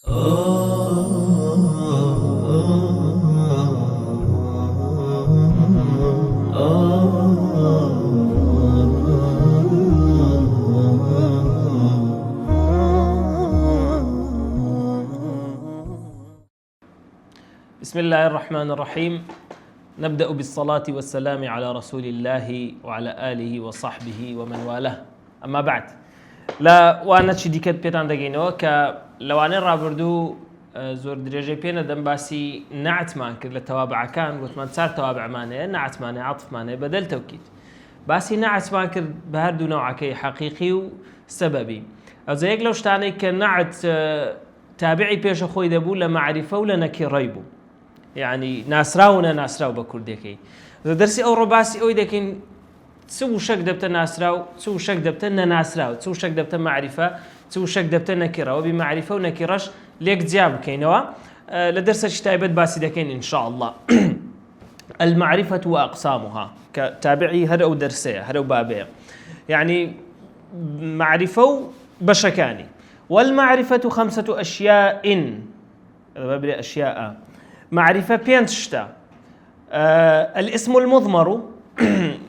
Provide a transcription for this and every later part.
بسم الله الرحمن الرحيم. نبدأ بالصلاة والسلام على رسول الله وعلى آله وصحبه ومن والاه. أما بعد، لا وانا چی دیکەت پێتان دەگەینەوە کە لەوانەیە ڕابردوو زۆر درێژەی پێ نەدەم باسی نعتمان کرد لە تەوابعەکان، گوتمان چار تەوابعمانەیە، نعتمانەیە، عەطفمانەیە، بەدەل تەوکید. باسی نعتمان کرد بە هەردوو نەوعەکەی حەقیقی و سەبەبی. ئەوجا یەک لەو شتانەی کە نعت تابعی پێشە خۆی دەبوو لە معریفە و لە نەکیڕەی بوو، یعنی ناسراوە ناسراو بە کوردەکەی. دەرسی ئەو ڕۆباسی ئەوی دەکەین چ وشەک دەبتە ناسراو، چ وشەک دەبتە نەناسراو، چ وشەک دەبتە معریفە، چ وشەک دەبتە نەکیڕەوە. بی معریفە و نەکیڕەش لێک جیا بکەینەوە. لە دەرسێکی تایبەت باسی دەکەین ئینشاء الله. المعرفة وأقسامها كتابعي هذا أو درسية هذا أو بابية، يعني معرفة بشكاني. والمعرفة 5 أشياء، بابي أشياء معرفة بينشتا. الاسم المضمر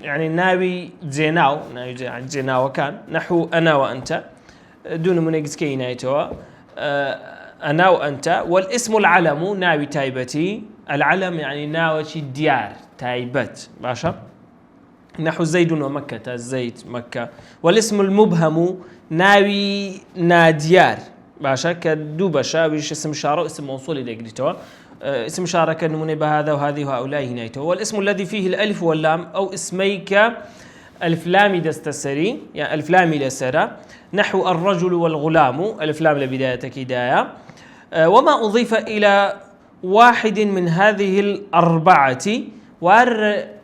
يعني ناوي جيناو، ناوي جيناو كان نحو أنا وأنت دون منقز كينايتوا أنا وأنت. والاسم العلم ناوي تايبتي، العلم يعني ناوتي ديار تايبت باشا، نحو زيد ومكة، زيد مكة. والاسم المبهم ناوي ناديار باشا، كدو باشا ويش اسم إشارة واسم موصول إلى قلتوا. اسم إشارة كنموني بهذا وهذه وهؤلاء هنايته. والاسم الذي فيه الألف واللام أو اسميك ألف لام دستسري، يعني ألف لام لسرة، نحو الرجل والغلام، ألف لام لبداية كداية. وما أضيف إلى واحد من هذه الأربعة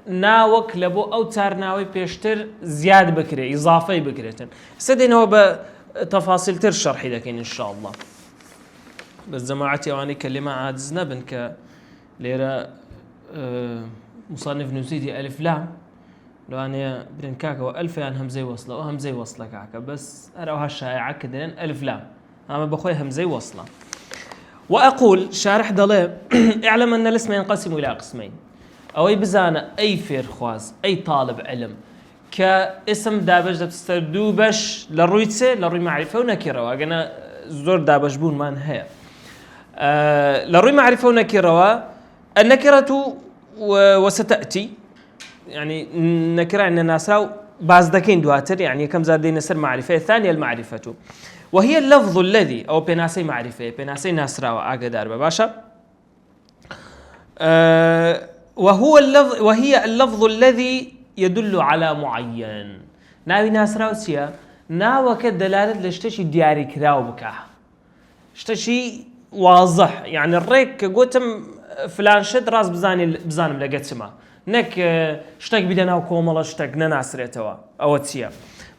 ناوك لبو أو تار ناوي بيشتر زياد بكري إضافي بكريتن سدينه بتفاصيل ترشرح لكن إن شاء الله. بس جماعتي واني كلمة عاجزنا بنك ليرة مصنف نسيتي ألف لام لو أنا بنكاك وألف يعني همزة وصلة وهمزة وصلة كاكا، بس أروها الشائعة كدين ألف لام أما بخوي همزة وصلة. وأقول شارح ضليب اعلم أن الاسم ينقسم إلى قسمين، أو بزانا أي فير خواز أي طالب علم كاسم دابج تستردو بش للرويتسي للروي معرفة ونكرة، وأنا زور دابج بون ما نهاية للروي معرفة ونكرة. النكرة وستأتي يعني نكرة أن ناساو بعض دكين دواتر، يعني كم زادين نسر معرفة. الثانية المعرفة وهي اللفظ الذي أو بناسي معرفة بناسي ناسراوة أقدر بباشا. وهي اللفظ الذي يدل على معين. ناوي ناسراو سيا ناوك الدلالة لشتشي دياري كراو بكا، شتشي واضح، يعني الريك قوتم فلان شد راس بزانم لقيت سما نك شتك بدنا وكوملا شتك نناسريتوا أو تسيا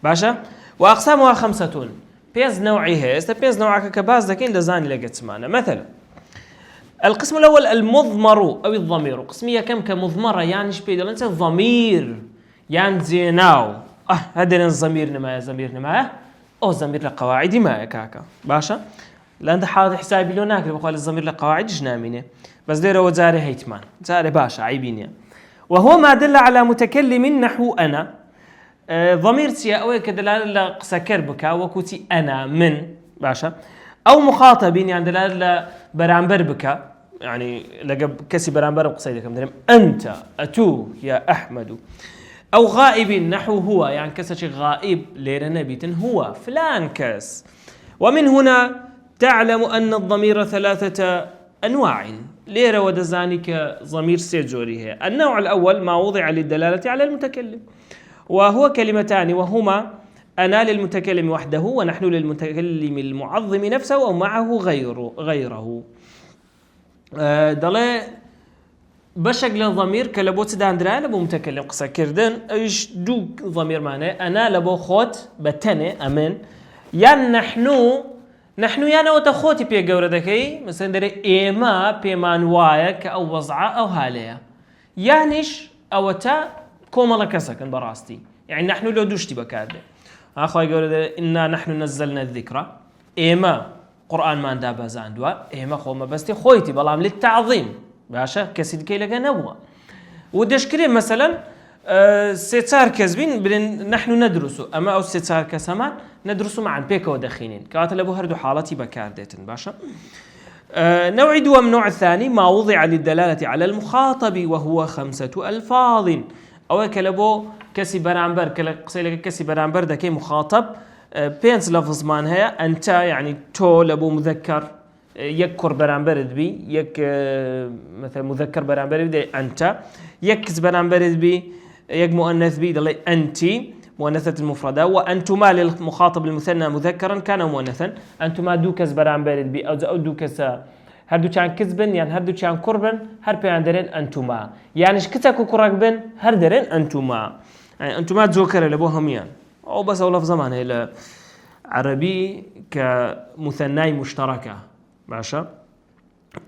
باشا. وأقسامها 5. بيز نوعي هي بيز نوعك كباز لكن لزاني لقيت سمانا. مثلا القسم الأول المضمر أو الضمير. قسمية كم كمضمرة يعني شبيدل أنت ضمير يعني زيناو هذا الضمير نمايا أو ضمير لقواعد ما كاكا باشا. لأن حاضر حسابي لو ناكل بقول الضمير لقواعد جنامينه بس ديره وزاري هيتمان زاري باشا عيبيني. وهو ما دل على متكلم نحو أنا. ضمير سيا أو كدلالة قسكر بكا وكوتي أنا من باشا، أو مخاطبين يعني دلالة برامبر بكا، يعني لقب كسي برامبر وقصيدك مثلا أنت أتو يا أحمد. أو غائب نحو هو، يعني كسشي غائب ليرة نبيت هو فلان كاس. ومن هنا تعلم أن الضمير 3 أنواع ليرة ودزانك ضمير سيجوري هي. النوع الأول ما وضع للدلالة على المتكلم، وهو كلمتان وهما أنا للمتكلم وحده ونحن للمتكلم المعظم نفسه أو معه غيره. دلي بشكل الضمير كلبوت داندرا لبو متكلم قصة كردن ايش دو ضمير معناه أنا لبو خوت بتني أمن يعني نحن يعني وتخوتي بيا جوردكي مثلا دري إيما بيمان وايك أو وضعة أو هالية يعنيش أو تا كوملا كسكن براستي، يعني نحن لو دوشتي بكارده أخوي جورد إنا نحن نزلنا الذكرى إيما قرآن ما عنده بازاندوا إما خوما بستي خويتي بلام للتعظيم باشا كسيد كي لقى نبوة ودشكري مثلا ستار كذبين بدن نحن ندرس أما أو ستار كسمان ندرس معا بيكا ودخينين كاتل أبو هردو حالتي بكار ديتن باشا نوع دوا من النوع الثاني ما وضع للدلالة على المخاطب وهو 5 ألفاظ أو كلبو كسي برامبر قصيلك كسي برامبر دكي مخاطب بينس لفظ مان هي أنت يعني تو لبو مذكر يكر برامبر بي يك مثلا مذكر برامبر بي أنت يكز برامبر بي يك مؤنث بي دلي أنتي مؤنثة المفردة وأنتما للمخاطب المثنى مذكرا كان مؤنثا أنتما دوكس برامبر بي أو دوكس هردو كان كذبن يعني هردو كان قربن هر بياندرين أنتما يعني شكتك كرقبن هردرين أنتما يعني أنتما تذكر لبوهم يعني أو بس أو لفظ زمان إلى عربي كمثنى مشتركة ماشا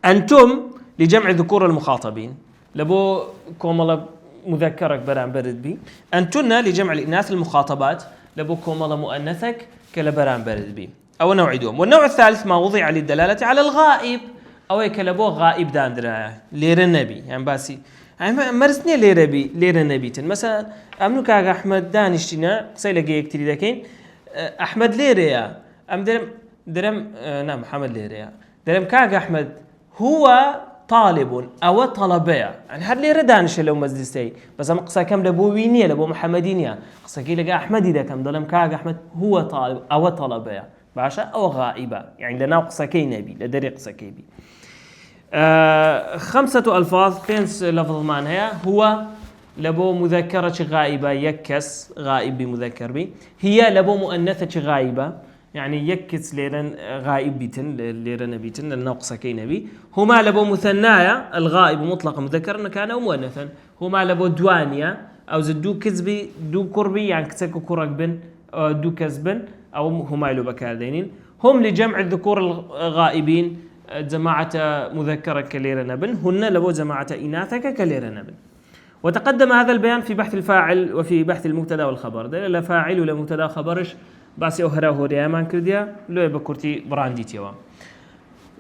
أنتم لجمع ذكور المخاطبين لبو كوملا مذكرك برامبرد بي أنتن لجمع الإناث المخاطبات لبو كوملا مؤنثك كلبران برد بي أو نوع دوم. والنوع الثالث ما وضع للدلالة على الغائب أو كلبو غائب داندرا لير النبي يعني باسي يعني مرسني لير النبي مثلا أمنو كاغ أحمد دانشتنا سيلقى يكتري دكين أحمد ليريا أم درم نعم محمد ليريا درم كاغ أحمد هو طالب أو طلبية يعني هر ليرة دانش لو مزدستي بس أنا قصة كم لبو وينية لبو محمدينية قصة كي لقى أحمد إذا كم ظلم كاغ أحمد هو طالب أو طلبية باشا أو غائبة يعني لنا قصة كي نبي لدري قصة كي بي 5 ألفاظ فينس لفظ معناها هو لبو مذكرة غائبة يكس غائب بمذكر بي هي لبو مؤنثة غائبة يعني يكس ليرن غائب بيتن ليرن بيتن الناقصة كي نبي هما لبو مثنايا الغائب مطلق مذكر كان مؤنثا هما لبو دوانيا أو زدو كذبي دو قربي يعني كتسكو كرك بن دو كذبن أو هما لو بكاردينين هم لجمع الذكور الغائبين جماعة مذكرة كليرن بن هن لبو جماعة إناثك كليرن بن وتقدم هذا البيان في بحث الفاعل وفي بحث المبتدا والخبر ده لا فاعل ولا مبتدا خبرش بس أهرا هوريا ما كرديا لو بكرتي براندي تيوا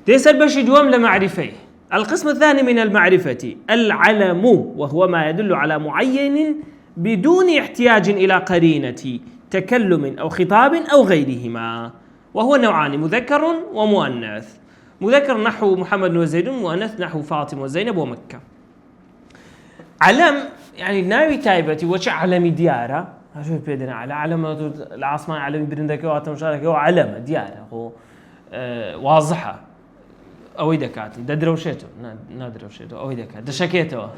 تيسال باش دوام لمعرفه القسم الثاني من المعرفة العلم وهو ما يدل على معين بدون احتياج إلى قرينة تكلم أو خطاب أو غيرهما وهو نوعان مذكر ومؤنث مذكر نحو محمد وزيد مؤنث نحو فاطمة وزينب ومكة علم يعني ناوي تايبتي وش علم ديارة هشوف بيدنا على علم العاصمة علم برندك واتمشارك هو علم ديارة هو واضحة أو إذا كات دروشته نادروشته أو إذا كات دشكيته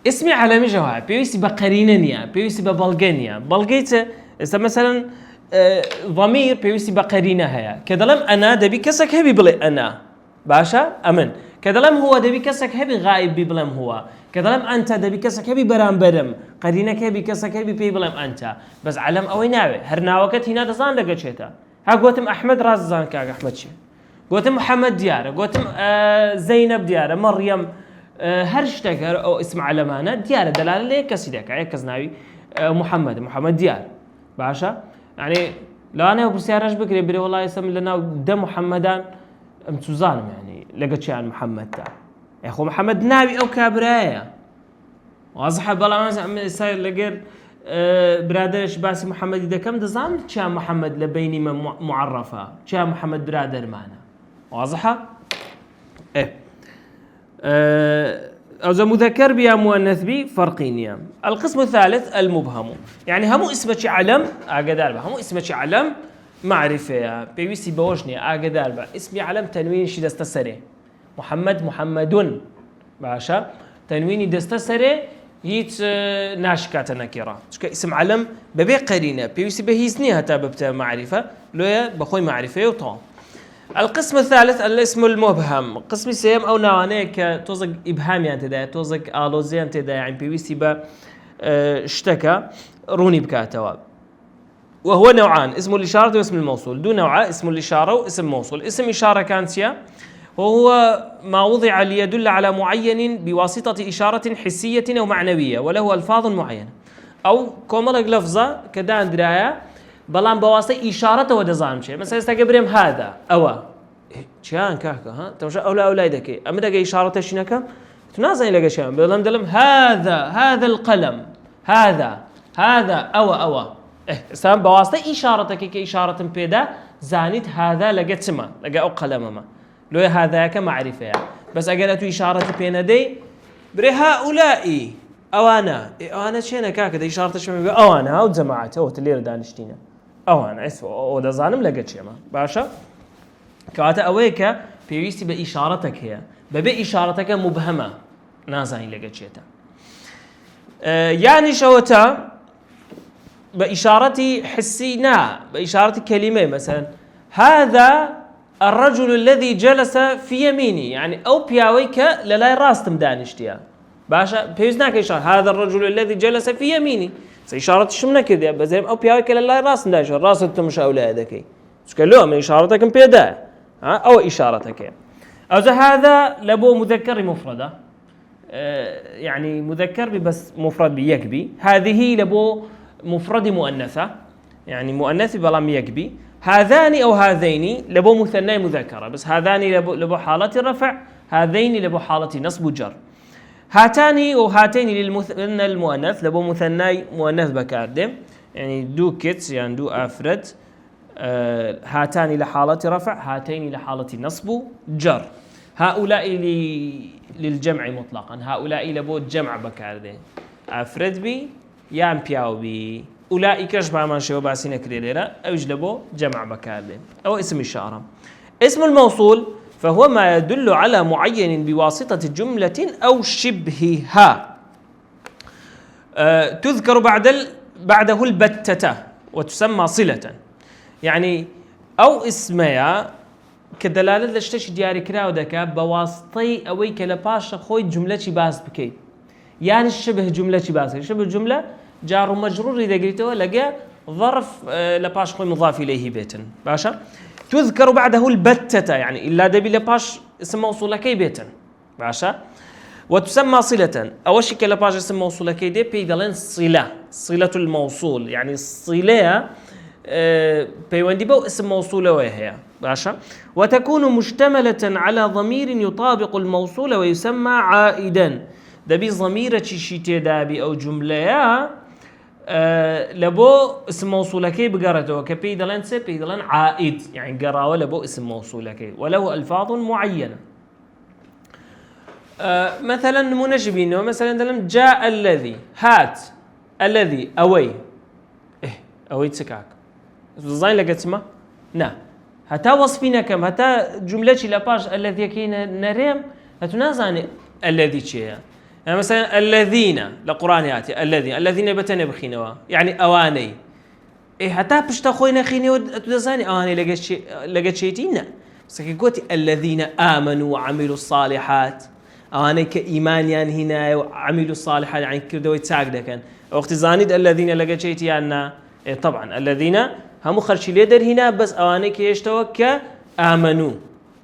اسمي علامي جواب بيوسي بقرينيا بيوسي ببلغانيا بلغيته مثلا ضمير بيوسي بقرينة هيا كدلم أنا دبي كسك هبي بلي أنا باشا أمن كدلم هو دبي كسك هبي غائب ببلم هو كدلم أنت دبي كسك هبي برام برم قرينك هبي كسك هبي ببلم أنت بس علم أو ناوي هرنا وقت هنا تزان لقى شيتا ها قوتم أحمد راس زان كاغ أحمد شي قوتم محمد ديارة قوتم زينب ديارة مريم هرشتك أو اسم علمانة ديارة دلالة ليه كسيدك عيك كزناوي محمد ديار باشا يعني لو أنا وبسيارش بكري بري والله يسمي لنا دم محمدان امتوزانم يعني لقيت شيء عن محمد تا يا أخو محمد ناوي أو كابرايا واضح بلا ما يصير لقير برادرش باسي محمد إذا كم دزان شام محمد لبيني معرفة شام محمد برادر معنا واضحة إيه أو إذا مذكر بيا مؤنث بي فرقين القسم الثالث المبهم يعني همو اسمه علم أقدر همو اسمه علم معرفة بيوسي بوجني أقدر اسمي علم تنوين شي دستسري محمد باشا تنويني دستسري هيت ناشكات نكرة اسم علم ببي قرينة بيوسي بهيزني هتا ببتا معرفة لويا بخوي معرفة وطعم القسم الثالث الاسم المبهم قسم سيم أو نوانيك توزق إبهام يعني تدا توزق آلوزيان تدا يعني بيوسي با اشتكى روني بكاتوا وهو نوعان اسم الإشارة واسم الموصول دو نوعا اسم الإشارة واسم موصول اسم إشارة كانتيا وهو ما وضع ليدل على معين بواسطة إشارة حسية أو معنوية وله ألفاظ معينة أو كوملق لفظة كدان دراية بەڵام بەواسطەی ئیشارەتەوە دەزانم چێ مثلا ئێستا برێم هذا ئەوە چیان کاکە ها تەماشا ئەو لای دەکەی ئەمە دەگەی ئیشارەتەشی نەکەم تو نازانی لەگەشیان بەڵام دەڵم هذا القلم هذا ئەوە ئێستا بەواسطەی ئیشارەتەکەی کە ئیشارەتم پێدا زانیت هذا لەگە چمە لەگە ئەو قەلەمەمە لۆیە هذایەکە معریفەیە بەس ئەگەر تو ئیشارەتی پێ نەدەی برێ هؤلائی ئەوانە چێنە کاکە دە ئیشارەتەشم بێ ئەوانە ئەو جەماعەتەوە لێرە دانیشتینە ئەوانە ئەو دەزانم لەگە چێمە باشە کەواتە ئەوەیە کە پێویستی بە ئیشارەتێک هەیە بەبێ ئیشارەتەکە مبهەمە نازانی لەگە چێتە یانیشەوەتە بە ئیشارەتی حسی نا بە ئیشارەتی کەلیمەی مثلا هذا الرجل الذي جلس في يميني يعني أو بياويك للاي راستم دانشتيا باشا بيوزناك إشارة هذا الرجل الذي جلس في يميني إشارة شمنا كذا بزيم أو بياويك للاي راستم دانشتيا راستم مش أولادك سكلوا من إشارتك بيدا أو إشارتك أو هذا لبو مذكر مفردة يعني مذكر بس مفرد بيكبي هذه لبو مفرد مؤنثة يعني مؤنث بلا يكبي هذان أو هذين لبو مثنى مذكرة بس هذان لبو حالة الرفع هذين لبو حالة نصب وجر هاتان وهاتين للمثنى المؤنث لبو مثنى مؤنث بكاردم يعني دو كيتس يعني دو أفرد هاتان لحالة رفع هاتين لحالة نصب جر هؤلاء للجمع مطلقا هؤلاء لبو الجمع بكاردم أفرد بي يان بياو بي أولئك أشبه ما شيء وباسين كريرة أو يجلبوا جمع بكارده أو اسم إشارة اسم الموصول فهو ما يدل على معين بواسطة جملة أو شبهها تذكر بعده البتة وتسمى صلة يعني أو اسمها كدلالة لشتش دياري كراو دكا بواسطي أويك لباش خوي جملة باس بكي يعني الشبه جملة باس شبه جملة جار ومجرور إذا قلته لقى ظرف لباش خوي مضاف إليه بيتن باشا تذكر بعده البتة يعني إلا دبي لباش اسم موصول كي بيتن باشا وتسمى صلة أول شيء لباش اسم موصول كي دي بيدلين صلة الموصول يعني الصلة بيوندي بو اسم موصول وهي باشا وتكون مشتملة على ضمير يطابق الموصول ويسمى عائدا دبي ضمير شيء دابي أو جملة لبو اسم موصولك بقرته وكبيدلن بيدلن عائد يعني قراوه لبو اسم موصولك وله ألفاظ معينة مثلا منجبين مثلا جاء الذي هات الذي أوي أوي تسكاك زين لقيت ما نا هتا وصفنا كم هتا جملة لباش الذي كينا نريم هتنازعني الذي شيء يعني مثلا الذين لقرآن ياتي الذين بتنبخينوا يعني أواني حتى بشتاخوينا خيني ودزاني أواني لقيت شيتينا بس قلت الذين آمنوا وعملوا الصالحات أواني كإيمان يعني هنا وعملوا الصالحات يعني كردوا يتساقد كان وقت زاند الذين لقيت شيتي أنا طبعا الذين هم خرشي ليدر هنا بس أواني كيشتوا كآمنوا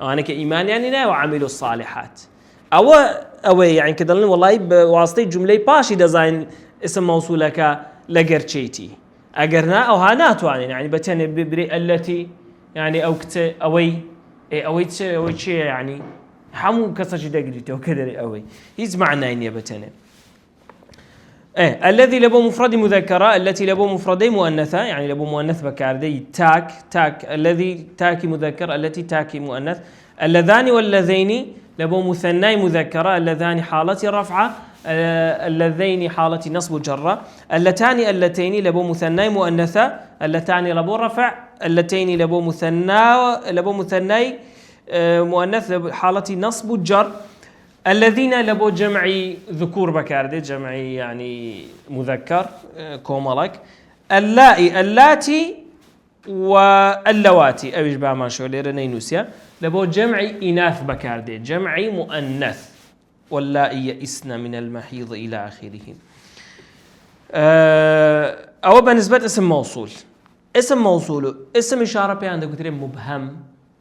أواني كإيمان يعني هنا وعملوا الصالحات أو يعني كده والله بواسطة جملة باشي دزاين اسم موصولك لقرشيتي أجرنا أو هانات يعني بتني ببري التي يعني أو كت أوي شيء يعني حمو كسر دقريته وكذا أوي هيز معنى إني بتني الذي لبو مفرد مذكرة التي لبو مفردي مؤنثة يعني لبو مؤنث بكاردي تاك الذي تاكي مذكر التي تاكي مؤنث اللذان واللذين لبو مثنى مذكرة اللذان حالة رفعة اللذين حالة نصب جرة اللتين لبو مثنى مؤنثة اللتان لبو رفع اللتين لبو مثنى مؤنث حالة نصب جر الذين لبو جمعي ذكور بكاردي جمعي يعني مذكر كومالك اللاتي واللواتي أو يشبه ما شو ليرني نوسيا لبو جمعي إناث بكاردي جمعي مؤنث واللائي يئسن من المحيض إلى آخره أو بالنسبة اسم موصول اسم إشارة بي عندك كتير مبهم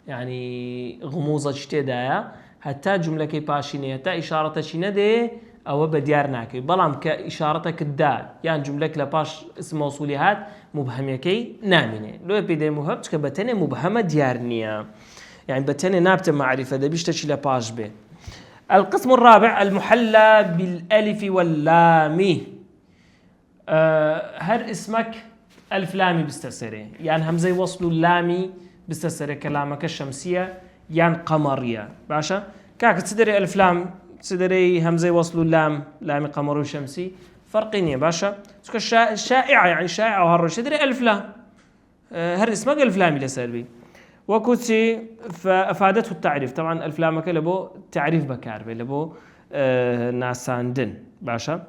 يعني غموضة شتي دايا حتى جملة كي باشيني حتى إشارة شينة دي أو بديار ناكي بلام كإشارتك الدا يعني جملك لباش اسم موصولي هات مبهم كي نامنه لو بيدي مهم كبتني مبهمة ديارنية يعني بتني نابت معرفة ده بيشتشي لباش به. القسم الرابع المحلى بالألف واللام. هر اسمك ألف لامي بستسره يعني همزة وصل اللامي بستسره كلامك الشمسية يعني قمرية باشا كاك تسدري ألف لام تسدري همزة وصل اللام لامي قمر وشمسي فرقيني باشا شائعة يعني شائعة وهرش تدري ألف لام هر اسمك ألف لامي لسلبي وكوتي فأفادته التعريف طبعا ألف لامك لبو تعريف بكار لبو ناساندن باشا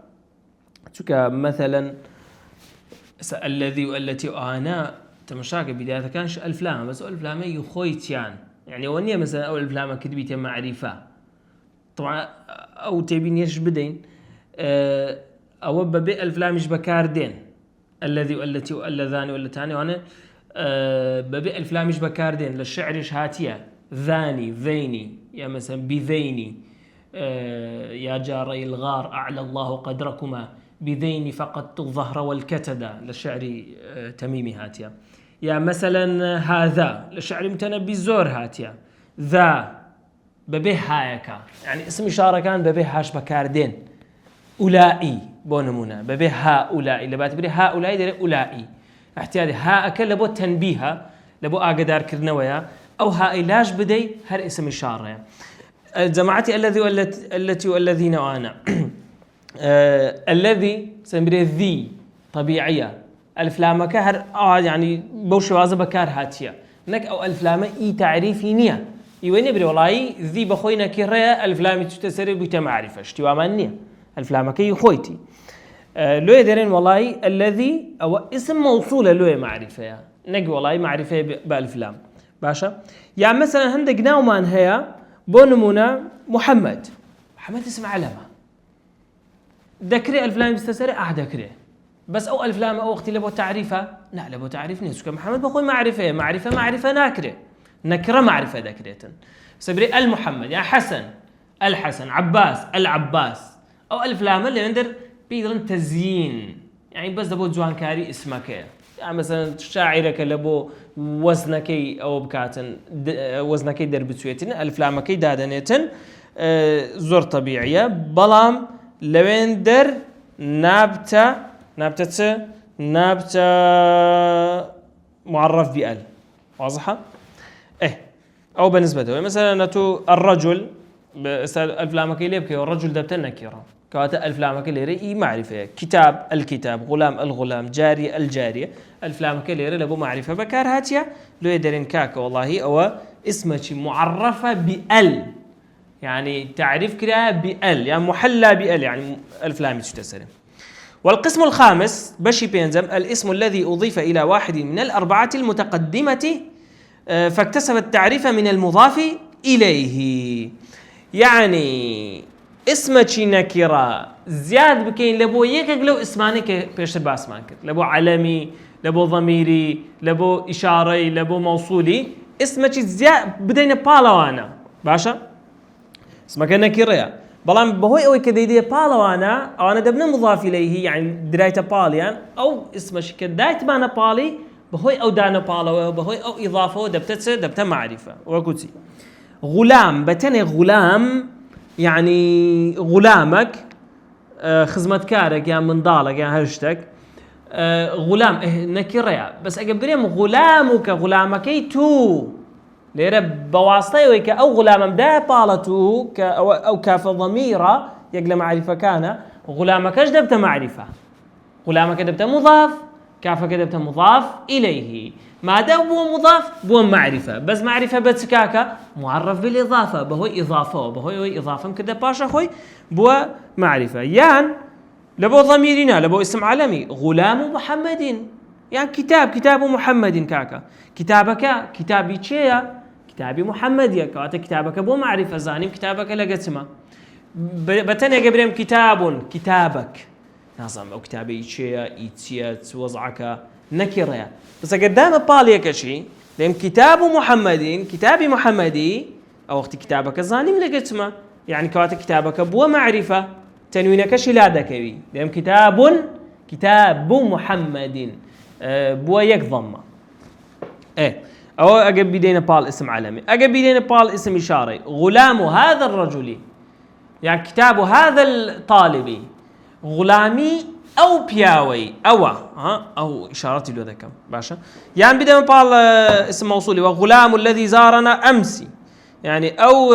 مثلا الذي والتي وأنا تمشاك بداية كانش ألف لام بس ألف لام يخويتيان يعني ونيا مثلا أو ألف لام كتبيت معرفة طبعا أو تبين يش بدين أو ببي ألف لام مش بكاردين الذي والتي واللذان واللتان وأنا ببي ألف لام مش بكاردين للشعر هاتية ذاني ذيني يا مثلا بذيني يا جاري الغار أعلى الله قدركما بذيني فقدت الظهر والكتد للشعر تميمي هاتيا يا مثلا هذا للشعر متنبي زور هاتيا ذا ببه هايكا يعني اسم إشارة كان ببه هاش بكاردين أولئي بونمونا ببه هؤلاء اللي بعتبري هؤلاء دير أولئي احتياجي ها أكل لبو تنبيها لبو أقدر كرنويا أو هائلاش بدي هر اسم إشارة جماعتي التي والذين وأنا الذي سنبري ذي طبيعية ألف لام كهر يعني بوش وازة بكار هاتيا نك أو ألف لام إي تعريفي نية يوين بري والله ذي بخوينا كريا ألف لام تتسرب بتمعرفة اشتوا منية ألف لام كي خويتي لو يدرين والله الذي أو اسم موصولة لو معرفة نك والله معرفة بألف لام باشا يعني مثلا هندق ناومان هي بونمونا محمد اسم علامة ذكري ألف لام بستسري ذكري بس أو ألف لام أو أختي لبو تعريفة لا لبو تعريف نسك محمد بخوي معرفة ناكرة نكرة معرفة ذكرية سبري المحمد يعني حسن الحسن عباس العباس أو ألف لام اللي ندر بيدرن تزيين يعني بس دبو جوان كاري اسمك يعني مثلا شاعرك لبو وزنكي أو بكاتن وزنكي دربتويتن ألف لامكي دادنيتن زور طبيعية بلام لوين در نابتة معرف بأل واضحة؟ أو بالنسبة له مثلا نتو الرجل ألف لامك يليبكي والرجل دبت النكرة كواتا ألف لامك يليري معرفة كتاب الكتاب غلام الغلام جاري الجارية ألف لامك يليري لبو معرفة بكار هاتيا لو يدرين كاك والله أو اسمك معرفة بأل يعني تعريف كده بأل يعني محلى بأل يعني ألف لام تستسلم. والقسم الخامس بشي بينزم الاسم الذي أضيف إلى واحد من الأربعة المتقدمة فاكتسب التعريف من المضاف إليه يعني اسمك نكرة زياد بكين لبو يكك لو اسماني كبيشتر باسمانك لبو علمي لبو ضميري لبو إشاري لبو موصولي اسمك زياد بدينا بالاوانا باشا اسمك نكرة بلان بهوي أو كذا بالاوانا أو أنا دبنا مضاف إليه يعني دراية باليان أو اسمك كدايت بانا بالي بهوي أو دانا بالا بهوي أو إضافة دبت معرفة وكتي غلام بتني غلام يعني غلامك خزمتكارك يعني من ضالك يعني هرشتك غلام نكرة بس أقبلهم غلامك تو ليرة بواسطة ويك أو غلام مدا بالتو أو كاف ضميرة يقل معرفة كان غلامك ايش دبت معرفة غلامك دبت مضاف كافك دبت مضاف إليه ما دام بو مضاف بو معرفة بس معرفة بتسكاكا معرف بالإضافة بهوي إضافة كده باشا خوي بو معرفة يعني لبو ضميرنا لبو اسم عالمي غلام محمد يعني كتاب محمد كاكا كتابك كتابي تشيا كتابي محمد يا كواتا كتابك بو معرفة زانيم كتابك لقسمه بتني قبريم كتابك نظام أو كتابي تشيا إيتيات وضعك نكرة بس قدام باليك شيء لأن كتابي محمدي أو وقت كتابك زانيم لقسمه يعني كواتا كتابك بو معرفة تنوينەکەشی لا دەکەوی دەم كتاب محمد بووە یەک ضمە أو أجب بدينا بال اسم علمي أجب بدينا بال اسم إشارة غلام هذا الرجل يعني كتاب هذا الطالب غلامي أو بياوي أو إشارتي له ذكر باشا يعني بدينا بال اسم موصولي وغلام الذي زارنا أمس يعني أو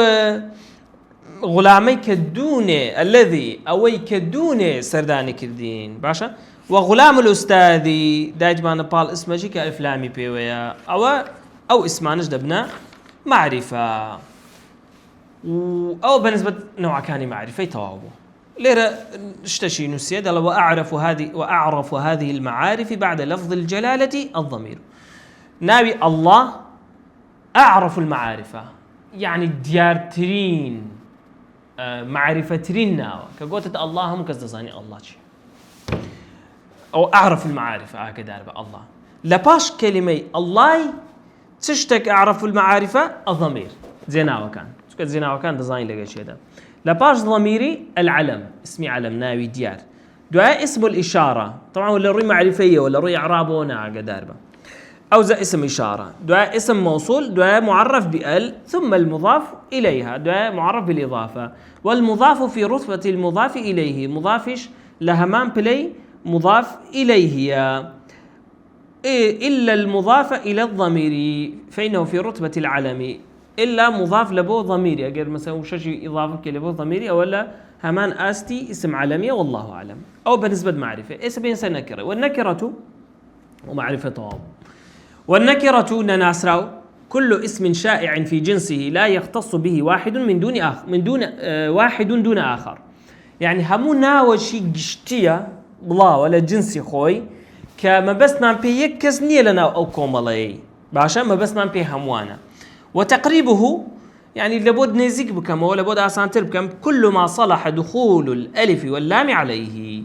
غلامي كدوني الذي أوي كدوني سرداني كردين باشا وغلام الأستاذ دايج بان بال اسمه شي كألف لامي بيويا أو اسمانش دبنا معرفة أو بالنسبة نوع كان معرفة توابه ليرة اشتشي نسيد وأعرف هذه المعارف بعد لفظ الجلالة الضمير ناوي الله أعرف المعارف يعني ديارترين معرفة ترين ناوى كقوتة الله مكزدزاني الله شي أو أعرف المعارف هكذا الله لباش كلمة الله تشتك أعرف المعارف الضمير زيناوة كان ديزاين لقى شيء ده لباش ضميري العلم اسمي علم ناوي ديار دعاء اسم الإشارة طبعا ولا روي معرفية ولا روي إعرابه قداربة أو زي اسم إشارة دعاء اسم موصول دعاء معرف بال ثم المضاف إليها دعاء معرف بالإضافة والمضاف في رتبة المضاف إليه مضافش لهمان بلي مضاف إليه إلا المضاف إلى الضمير فإنه في رتبة العلم إلا مضاف لبو ضميري أجر مثلا وشجي إضافة لبو ضميري أو لا همان آستي اسم علمية والله أعلم أو بالنسبة معرفة اسم إنسان نكرة والنكرة ومعرفة والنكرة نناسراو كل اسم شائع في جنسه لا يختص به واحد واحد دون آخر يعني همونا وشي قشتية بلا ولا جنسي خوي كما بس نام بي يكس نيلنا أو كومالي باشا ما بس نام بي هموانا وتقريبه يعني لابد نزيك بكم ولا لابد أسانتر بكم كل ما صلح دخول الألف واللام عليه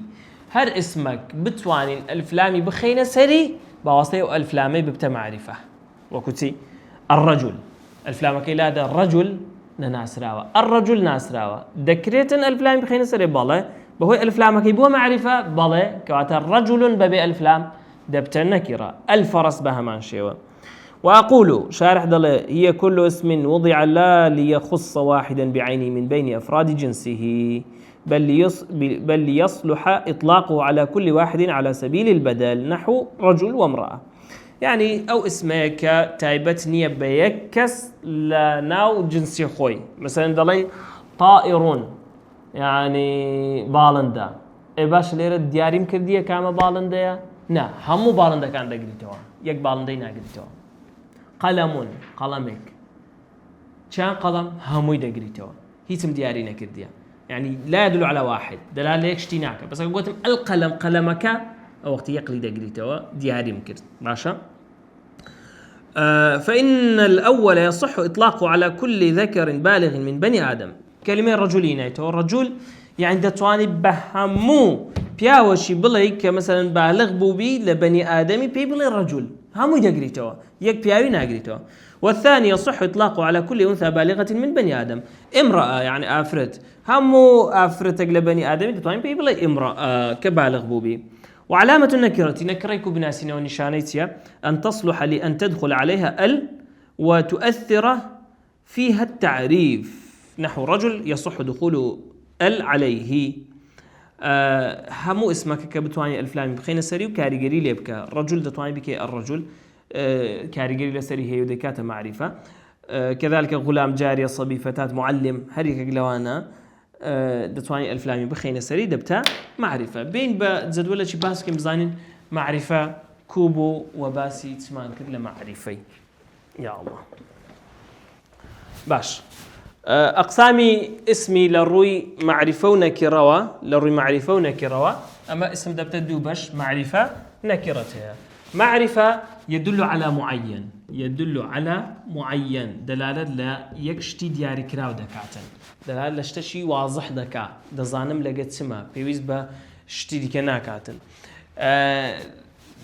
هر اسمك بتواني الألف لامي بخينا سري بواسطة ألف لامي ببت معرفة وكتي الرجل ألف لامي كيلا ده الرجل ناسراوة الرجل ناسراوة ذكرتن ألف لامي بخينا سري بالله بهو ألف لام كيبوه معرفة بالله كواتا رجل ببي ألف لام دبت نكرة الفرس بهمان شيوه وأقول شارح ضله هي كل اسم وضع لا ليخص واحدا بعينه من بين أفراد جنسه بل ليصلح إطلاقه على كل واحد على سبيل البدل نحو رجل وامرأة يعني أو اسمك تايبتني بيكس لناو جنسي خوي مثلا ضلي طائرون يعني بالندا باش ليرة دياريم كردية كاما بالندا نا همو بالندا كان دقريتوا يك بالندا ناقريتوا قلمك كان قلم هموي دقريتوا هيتم دياري نكردية يعني لا يدل على واحد دلالة يكشتيناك بس قلت القلم قلمك أو وقت يقلي دقريتوا دياري مكرد ماشا فإن الأول يصح إطلاقه على كل ذكر بالغ من بني آدم كلمة رجلين يتو الرجل يعني دتواني بهمو بياوشي بلي كمثلا بالغ بوبي لبني آدمي بي بلي رجل همو يقريتوا يك بياوي ناقريتوا والثاني يصح إطلاقه على كل أنثى بالغة من بني آدم امرأة يعني آفرت همو آفرتك لبني آدم دتواني بي بلي امرأة كبالغ بوبي وعلامة النكرة نكريك بناسنا ونشانيتها أن تصلح لأن تدخل عليها ال وتؤثر فيها التعريف نحو رجل يصح دخول ال عليه همو اسمك كبتواني الفلامي بخينا سري وكاريجري ليبكا رجل دتواني بك الرجل كاريجري لسري هي ودكات معرفة كذلك غلام جارية صبي فتاة معلم هريك قلوانا دتواني الفلامي بخينا سري دبتا معرفة بين بزدولة شي باسكي مزانين معرفة كوبو وباسي تسمان كدل معرفي يا الله باش أقسامي اسمي لروي معرفة ونكرة أما اسم دبت دوبش معرفة نكرتها معرفة يدل على معين دلالة لا يكشتي دياري كراو دكاتن دلالة لشتشي واضح دكا دزانم لقد سما بيويز با شتي دي كناكاتن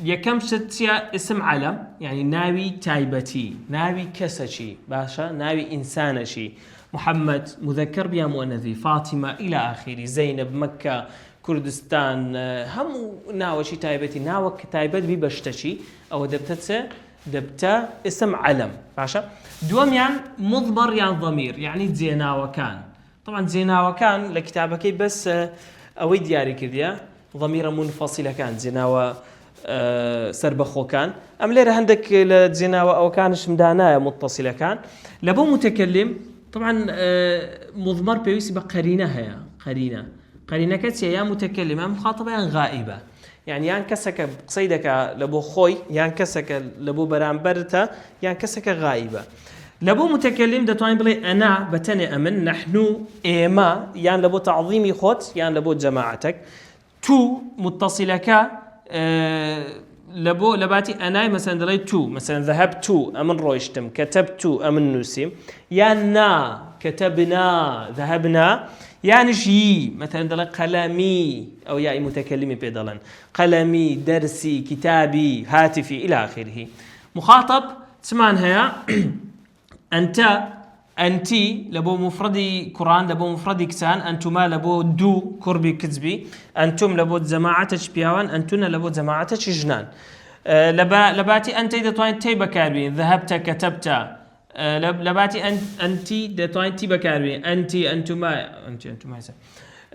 يكم شتيا اسم علم يعني ناوي تايبتي ناوي كسشي باشا ناوي إنسانشي محمد مذكر بها مؤنثي فاطمة إلى آخره زينب مكة كردستان هم ناوشي تايبتي ناوك تايبت ببشتشي أو دبتا اسم علم باشا دوم يعني مضمر يعني ضمير يعني زينا وكان طبعا زينا وكان لكتابك بس أو دياري كذا ضمير منفصلة كان زينا و سربخو كان أم ليرة عندك لزينا أو كانش مدانا متصلة كان لبو متكلم طبعا مضمر بيوسي بقرينة هي قرينة كتير يا متكلمة مخاطبة غائبة يعني يان كسك قصيدك لبو خوي يان كسك لبو برامبرتا يان كسك غائبة لبو متكلم دتوين بلي أنا بتني أمن نحن إيما يان لبو تعظيمي خوت يان لبو جماعتك تو متصلك لباتي أنا مثلا دلي تو مثلا ذهبت أمن رويشتم كتبت أمن نسيم يانا كتبنا ذهبنا يعني شيء مثلا دلي قلمي أو يا متكلمي بدلا قلمي درسي كتابي هاتفي إلى آخره مخاطب تسمان هيا أنتي لبو مفردي قرآن لبو مفردي كسان أنتما لبو دو كربي كذبي أنتم لبو جماعتك بياوان أنتنا لبو جماعتك جنان لباتي أنتي دتوين تي بكاربي ذهبت كتبت لباتي أنتي دتوين تي بكاربي أنتما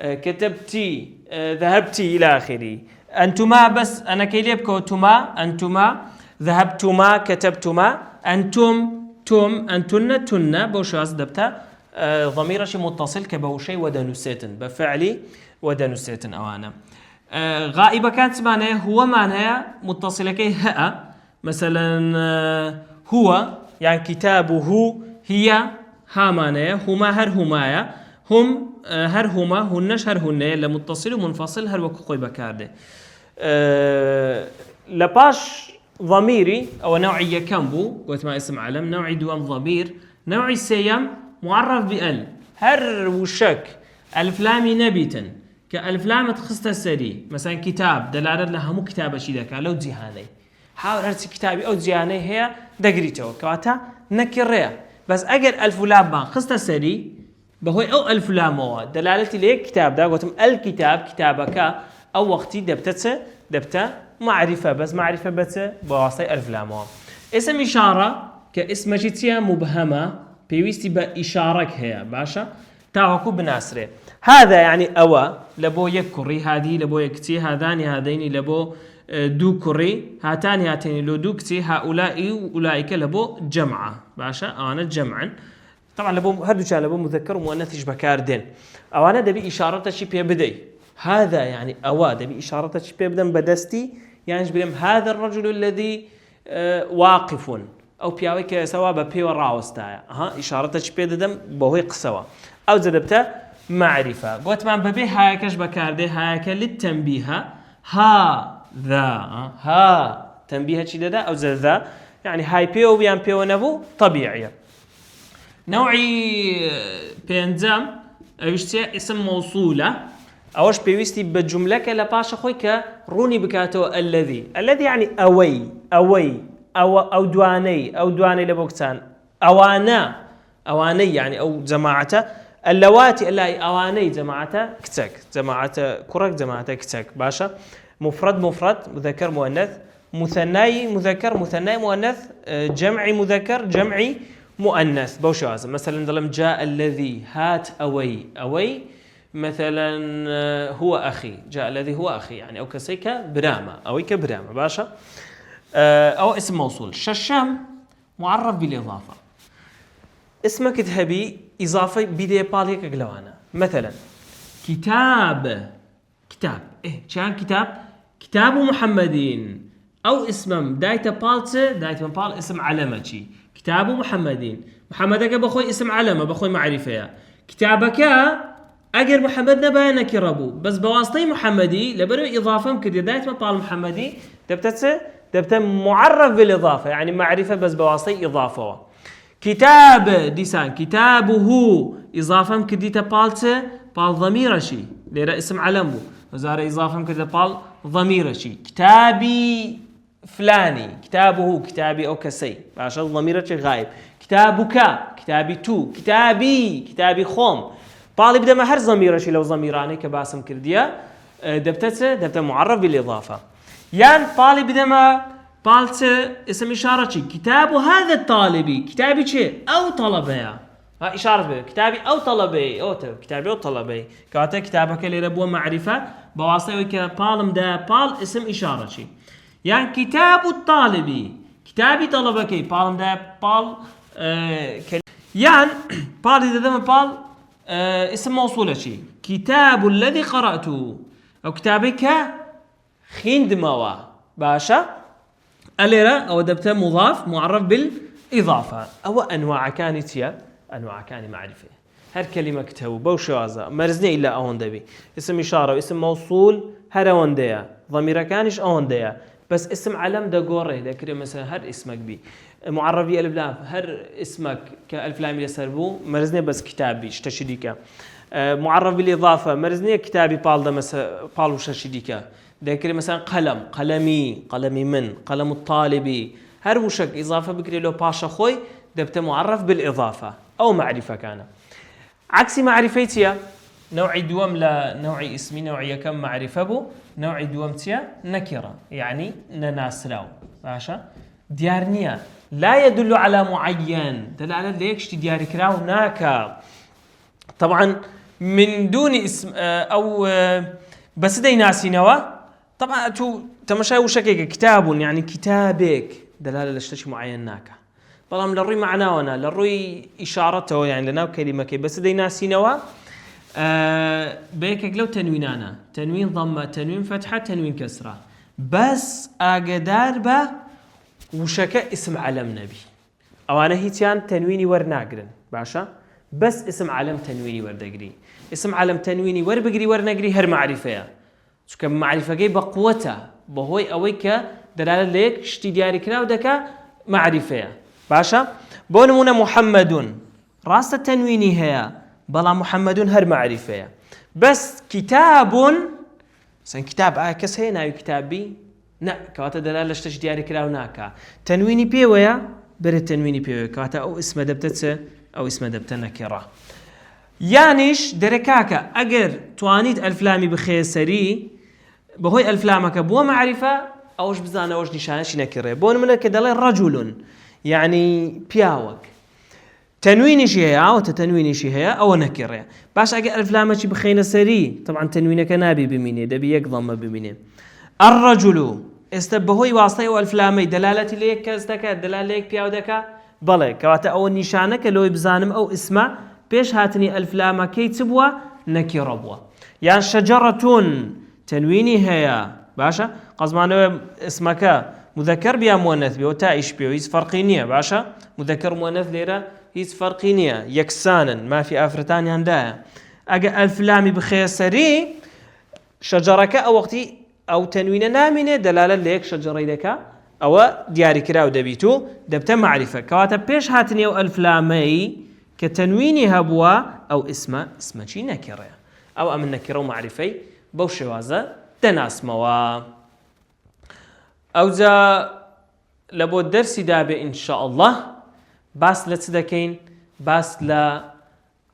كتبتي ذهبتي إلى آخره أنتما بس أنا كيليبكو أنتما ذهبتما كتبتما أنتم أنتن بوشاز دبتا ضميرش متصل كبوشي ودنسيتن بفعلي ودنسيتن أوانا غائبة كانت معناها هو معناها متصلة كي هأ مثلا هو يعني كتابه هي ها معناها هما هر همايا هم هر هما هنش هر هن لمتصل ومنفصل هر وكوي بكارده لباش ضميري أو نوعي كمبو قلت ما اسم علم نوعي دوام ضمير نوعي سيم معرف بأل هر وشك ألف لامي نبيتا كألف لام تخصت السري مثلا كتاب دلالة لها مو كتابة شي ذاك لو جهاني حاول هرسي كتابي أو جهاني هي دقريته كواتا نكريا بس أجر ألف لام ما خصت السري بهوي أو ألف لام هو دلالتي ليه كتاب دا قلتم الكتاب كتابك أو وقتي دبتا معرفة بس معرفة بس بواسطة ألف لام هو اسم إشارة كاسم جتيا مبهمة بيويستي بإشارك هي باشا تاوكو بناسره هذا يعني أوا لبو يكري هذه لبو يكتي هذان هذين لبو دو كري هاتان هاتين لو دو كتي هؤلاء أولئك لبو جمعة باشا أنا جمعا طبعا لبو هردو كان لبو مذكر ومؤنث بكاردين أو أنا دبي إشارة شي بدي هذا يعني أوا دبي إشارة شي بدم بدستي يعني بريم هذا الرجل الذي واقف أو بياويك سوا ببيو راوستايا ها إشارة شي بدم بهوي قسوا أو زدبته معرفة قلت ما ببي هاي كش بكارده هاي للتنبيه ها تنبيه شي ده أو ذا يعني هاي بيو بيان بيو نبو طبيعية نوعي بينزام أوشتي اسم موصولة أوش بيوستي بجملة كلباش خويك روني بكاتو الذي يعني أوي أو دواني لبوكتان أواني يعني أو جماعته اللواتي اللي أواني جماعته كتك جماعته كرك جماعته كتك باشا مفرد مذكر مؤنث مثنى مذكر مثنى مؤنث جمعي مذكر جمعي مؤنث بوشوازم مثلا ظلم جاء الذي هات أوي مثلا هو أخي جاء الذي هو أخي يعني أو كسيك برامة أو كبرامة باشا أو اسم موصول ششام معرف بالإضافة اسمك ذهبي إضافة بدي بالك قلوانا مثلا كتاب إيه شان كتاب محمدين أو اسمم دايتا بال اسم علامة كتاب محمدك بخوي اسم علامة بخوي معرفة كتابك أجر محمد نبا نكربو بس بواسطة محمدي لبرو إضافة مكدي دايت مطال محمدي دبت معرف بالإضافة يعني معرفة بس بواسطة إضافة كتاب ديسان كتابه إضافة مكدي تبالته بال ضمير شيء ليرا اسم علمه وزارة إضافة مكدي بال ضمير شيء كتابي فلاني، كتابه كتابي أو كسي، باشا ضميرك غايب. كتابك كتابي تو، كتابي خوم. بالي بدما هر ضميرك لو ضميراني كباسم كرديا دبتة معرف بالإضافة. يان بالي بدما بالت اسم إشارة كتاب هذا الطالبي، كتابي شيء أو طلبه، إشارة به كتابي أو طلبي، أو كتابي أو طلبي. كاتا كتابك اللي ربوا معرفة بواسطة بالم دا بال اسم إشارة شيء. يعني كتاب الطالبي، كتابي طلبك بالم دا بال يعني بال إذا دم بال اسم موصولة شيء. كتاب الذي قرأته أو كتابك خندموا باشا أليرا أو دبته مضاف معرف بالإضافة. أو أنواع كانت هي أنواع كان معرفة. هر كلمة كتبوا بوشوازة مرزني إلا أهون دبي اسم إشارة واسم موصول هر أهون ديا ضمير كانش أهون ديا بس اسم علم دا قوري ذكر مثلا هر اسمك بي معرف بي ألف لام هر اسمك كألف لام يسربو مرزني بس كتابي اشتشديك معرف بالإضافة مرزني كتابي بال دا مثلا بال وششديك ذكر مثلا قلمي من قلم الطالبي هر وشك إضافة بكري لو باشا خوي دبته معرف بالإضافة أو معرفة كان. عكس معرفتيا نوع دوم لا نوع اسمي نوع يكم معرفة بو نوع دومتيا نكرة يعني نناسراو باشا ديارنيا لا يدل على معين دل على ليكش ديار كراو ناكا طبعا من دون اسم أو بس دي ناسي نوا طبعا تمشي وشكيك كتاب يعني كتابك دلالة لشتش معين ناكا طالما للروي معناونا للروي إشارته يعني لنا كلمة كي بس دي ناسي نوا بيكك لو تنوينانا تنوين ضمة تنوين فتحة تنوين كسرة بس أقدار با وشكا اسم علم نبي أو أنا هيتيان تنويني ورناقرن باشا بس اسم علم تنويني وردقري اسم علم تنويني وربقري ورنقري هر معرفة شكا معرفة جاي بقوته بهوي أويك دلالة ليك شتي دياري كنا ودكا معرفة باشا بونمونا محمد راس التنويني هي بلا محمد هر معرفة بس كتاب سن كتاب آكس هي ناوي كتابي نا كواتا دلالة شتش دياري كنا وناكا تنويني بيويا بري تنويني بيويا كواتا أو اسم دبتت أو اسم دبت نكرة يانيش دركاكا أجر توانيت الفلامي بخيسري بهوي الفلامك بو معرفة أوش بزان أوش نشانش نكرة بون منك دلالة رجل يعني بياوك تنويني شي هي أو تتنويني شي هي أو نكرة باش أجر الفلامك بخينا سري طبعا تنوينك نابي بميني دبي يقضم بميني الرجل استبهوي واسطي والفلامي دلالة ليك كزدك دلالة ليك بياو دكا بله كواتا أو نشانك لو بزانم أو اسمه بيش هاتني الفلامة كي تبوا نكرة بوا يعني شجرة تنويني هي باشا قصمانه اسمك مذكر بيا مؤنث بيا وتايش بيا هيز فرقينية باشا مذكر مؤنث ليرة هيز فرقينية يكسانا ما في أفرتان عندها أجا الفلامي بخيسري شجرك أو وقتي أو تنوين نامنة دلالة ليك شجرة لك أو دياري كراو دبيتو دبتا معرفة كواتا بيش هاتني أو الفلامي كتنويني هبوا أو اسمه شي نكرة أو أمن نكرة ومعرفة بوشوازة تناس موا أو ذا لبو الدرس دابة إن شاء الله باس لتدكين باس لا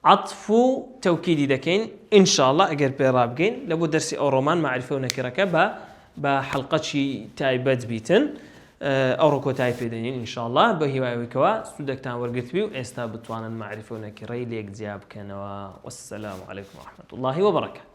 عطفو توكيدي دكين إن شاء الله أجر بيرابجين لبو درس أو رومان معرفة ونكرة بحلقة شي تايبات بيتن أوروكو تايبيدين إن شاء الله بهواي وكوا سودكتان ورقت بيو إستا بتوانا معرفة ونكرة ليك زياب كانوا والسلام عليكم ورحمة الله وبركاته.